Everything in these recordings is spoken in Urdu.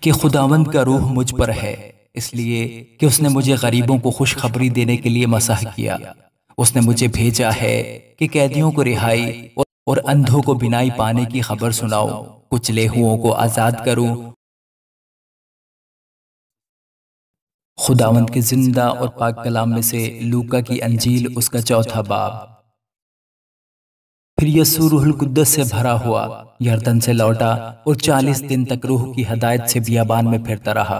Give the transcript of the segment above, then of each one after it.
کہ خداوند کا روح مجھ پر ہے، اس لیے کہ اس نے مجھے غریبوں کو خوشخبری دینے کے لیے مسح کیا۔ اس نے مجھے بھیجا ہے کہ قیدیوں کو رہائی اور اندھوں کو بینائی پانے کی خبر سناؤ، کچلے ہوئوں کو آزاد کروں۔ خداوند کے زندہ اور پاک کلام میں سے لوکا کی انجیل، اس کا 4واں باب۔ پھر یسوع روح القدس سے بھرا ہوا یردن سے لوٹا اور 40 دن تک روح کی ہدایت سے بیابان میں پھرتا رہا،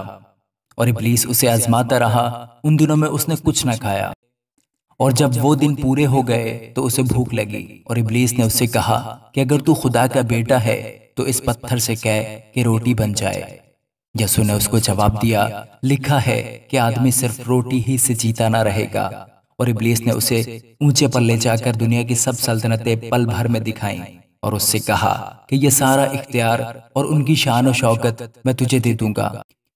اور ابلیس اسے آزماتا رہا۔ ان دنوں میں اس نے کچھ نہ کھایا، اور جب وہ دن پورے ہو گئے تو اسے بھوک لگی، اور ابلیس نے اس سے کہا کہ اگر تو خدا کا بیٹا ہے تو اس پتھر سے کہہ کہ روٹی بن جائے۔ یسوع نے اس کو جواب دیا، لکھا ہے کہ آدمی صرف روٹی ہی سے جیتا نہ رہے گا۔ اور ابلیس نے اسے اونچے پر لے جا کر دنیا کی سب سلطنتیں پل بھر میں دکھائیں، اور اس سے کہا کہ یہ سارا اختیار اور ان کی شان و شوکت میں تجھے دے دوں گا،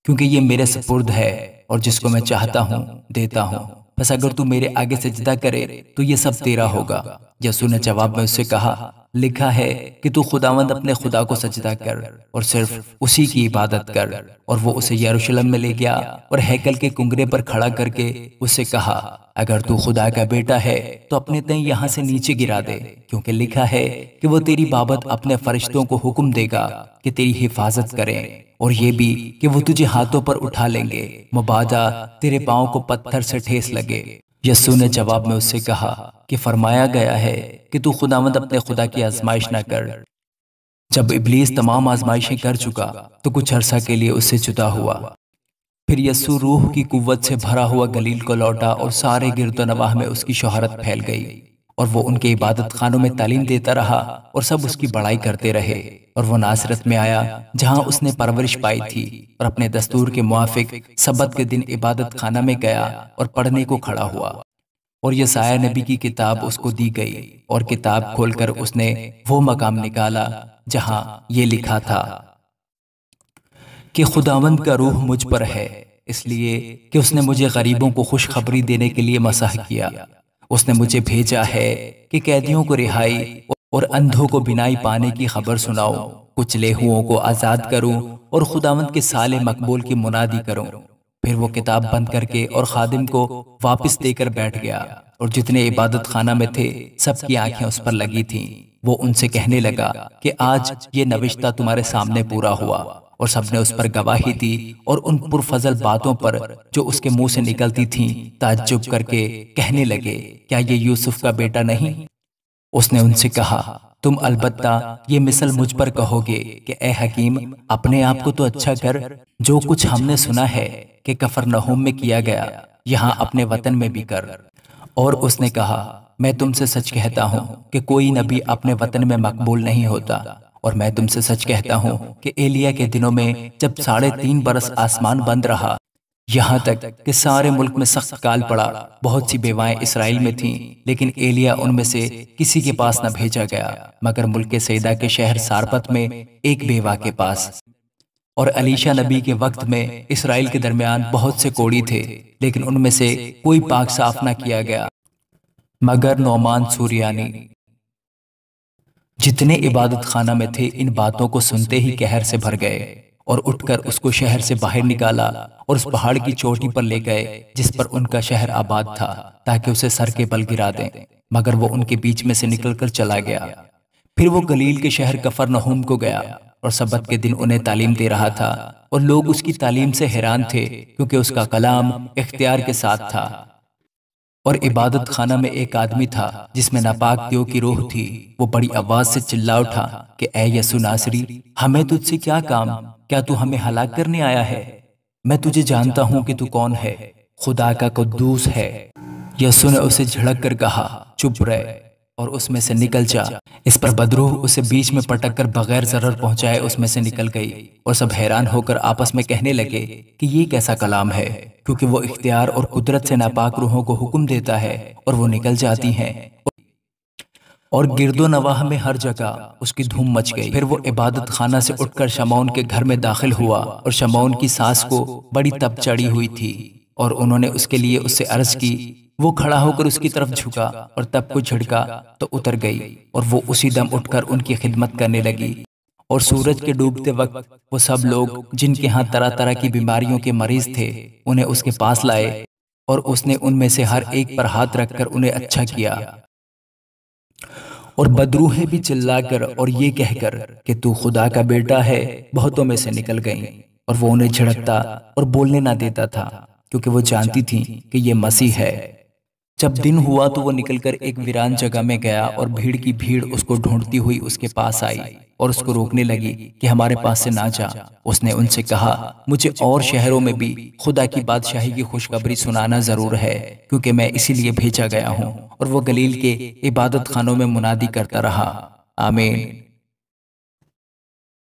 کیونکہ یہ میرے سپرد ہے، اور جس کو میں چاہتا ہوں دیتا ہوں۔ بس اگر تو میرے آگے سجدہ کرے تو یہ سب تیرا ہوگا۔ یسوع نے جواب میں اس سے کہا، لکھا ہے کہ تو خداوند اپنے خدا کو سجدہ کر اور صرف اسی کی عبادت کر۔ اور وہ اسے یروشلم میں لے گیا اور ہیکل کے کنگرے پر کھڑا کر کے اس سے کہا، اگر تو خدا کا بیٹا ہے تو اپنے تئیں یہاں سے نیچے گرا دے، کیونکہ لکھا ہے کہ وہ تیری بابت اپنے فرشتوں کو حکم دے گا کہ تیری حفاظت کریں، اور یہ بھی کہ وہ تجھے ہاتھوں پر اٹھا لیں گے، مبادا تیرے پاؤں کو پتھر سے ٹھیس لگے۔ یسوع نے جواب میں اس سے کہا کہ فرمایا گیا ہے کہ تو خداوند اپنے خدا کی آزمائش نہ کر۔ جب ابلیس تمام آزمائشیں کر چکا تو کچھ عرصہ کے لیے اس سے جدا ہوا۔ پھر یسوع روح کی قوت سے بھرا ہوا گلیل کو لوٹا، اور سارے گرد و نواح میں اس کی شہرت پھیل گئی، اور وہ ان کے عبادت خانوں میں تعلیم دیتا رہا، اور سب اس کی بڑائی کرتے رہے۔ اور وہ ناصرت میں آیا جہاں اس نے پرورش پائی تھی، اور اپنے دستور کے موافق سبت کے دن عبادت خانہ میں گیا اور پڑھنے کو کھڑا ہوا۔ اور یسایہ نبی کی کتاب اس کو دی گئی، اور کتاب کھول کر اس نے وہ مقام نکالا جہاں یہ لکھا تھا کہ خداوند کا روح مجھ پر ہے، اس لیے کہ اس نے مجھے غریبوں کو خوشخبری دینے کے لیے مسح کیا۔ اس نے مجھے بھیجا ہے کہ قیدیوں کو رہائی اور اندھوں کو بینائی پانے کی خبر سناؤ، کچلے ہوئوں کو آزاد کروں، اور خداوند کے سال مقبول کی منادی کروں۔ پھر وہ کتاب بند کر کے اور خادم کو واپس دے کر بیٹھ گیا، اور جتنے عبادت خانہ میں تھے سب کی آنکھیں اس پر لگی تھیں۔ وہ ان سے کہنے لگا کہ آج یہ نوشتہ تمہارے سامنے پورا ہوا۔ اور سب نے اس پر گواہی دی، اور ان پرفضل باتوں پر جو اس کے منہ سے نکلتی تھیں تعجب کر کے کہنے لگے، کیا یہ یوسف کا بیٹا نہیں؟ اس نے ان سے کہا، تم البتہ یہ مثل مجھ پر کہو گے کہ اے حکیم، اپنے آپ کو تو اچھا کر۔ جو کچھ ہم نے سنا ہے کہ کفرنہوم میں کیا گیا، یہاں اپنے وطن میں بھی کر۔ اور اس نے کہا، میں تم سے سچ کہتا ہوں کہ کوئی نبی اپنے وطن میں مقبول نہیں ہوتا۔ اور میں تم سے سچ کہتا ہوں کہ ایلیا کے دنوں میں جب 3.5 برس آسمان بند رہا، یہاں تک کہ سارے ملک میں سخت کال پڑا، بہت سی بیوائیں اسرائیل میں تھیں، لیکن ایلیا ان میں سے کسی کے پاس نہ بھیجا گیا مگر ملک سیدا کے شہر سارپت میں ایک بیوہ کے پاس۔ اور الیشا نبی کے وقت میں اسرائیل کے درمیان بہت سے کوڑی تھے، لیکن ان میں سے کوئی پاک صاف نہ کیا گیا مگر نعمان سوریانی۔ جتنے عبادت خانہ میں تھے ان باتوں کو سنتے ہی قہر سے بھر گئے، اور اٹھ کر اس کو شہر سے باہر نکالا اور اس پہاڑ کی چوٹی پر لے گئے جس پر ان کا شہر آباد تھا، تاکہ اسے سر کے بل گرا دیں، مگر وہ ان کے بیچ میں سے نکل کر چلا گیا۔ پھر وہ گلیل کے شہر کفرنہوم کو گیا، اور سبت کے دن انہیں تعلیم دے رہا تھا، اور لوگ اس کی تعلیم سے حیران تھے، کیونکہ اس کا کلام اختیار کے ساتھ تھا۔ اور عبادت خانہ میں ایک آدمی تھا جس میں ناپاک دیو کی روح تھی۔ وہ بڑی آواز سے چلا اٹھا کہ اے یسوع ناصری، ہمیں تجھ سے کیا کام؟ کیا تو ہمیں ہلاک کرنے آیا ہے؟ میں تجھے جانتا ہوں کہ تو کون ہے، خدا کا قدوس ہے۔ یسوع نے اسے جھڑک کر کہا، چپ رہ اور اس میں سے نکل جا۔ اس پر بدروح اسے بیچ میں پٹک کر بغیر ضرر پہنچائے اس میں سے نکل گئی، اور سب حیران ہو کر آپس میں کہنے لگے کہ یہ کیسا کلام ہے، کیونکہ وہ اختیار اور قدرت سے ناپاک روحوں کو حکم دیتا ہے اور وہ نکل جاتی ہیں۔ اور گرد و نواح میں ہر جگہ اس کی دھوم مچ گئی۔ پھر وہ عبادت خانہ سے اٹھ کر شمعون کے گھر میں داخل ہوا، اور شمعون کی ساس کو بڑی تپ چڑھی ہوئی تھی، اور انہوں نے اس کے لیے اس سے عرض کی۔ وہ کھڑا ہو کر اس کی طرف جھکا اور تب کو جھڑکا تو اتر گئی، اور وہ اسی دم اٹھ کر ان کی خدمت کرنے لگی۔ اور سورج کے ڈوبتے وقت وہ سب لوگ جن کے ہاں طرح طرح کی بیماریوں کے مریض تھے انہیں اس کے پاس لائے، اور اس نے ان میں سے ہر ایک پر ہاتھ رکھ کر انہیں اچھا کیا۔ اور بدروحیں بھی چلا کر اور یہ کہہ کر کہ تو خدا کا بیٹا ہے بہتوں میں سے نکل گئیں، اور وہ انہیں جھڑکتا اور بولنے نہ دیتا تھا کیونکہ وہ جانتی تھیں کہ یہ مسیح ہے۔ جب دن ہوا تو وہ نکل کر ایک ویران جگہ میں گیا، اور بھیڑ کی بھیڑ اس کو ڈھونڈتی ہوئی اس کے پاس آئی اور اس کو روکنے لگی کہ ہمارے پاس سے نہ جا۔ اس نے ان سے کہا، مجھے اور شہروں میں بھی خدا کی بادشاہی کی خوشخبری سنانا ضرور ہے، کیونکہ میں اسی لیے بھیجا گیا ہوں۔ اور وہ گلیل کے عبادت خانوں میں منادی کرتا رہا، آمین۔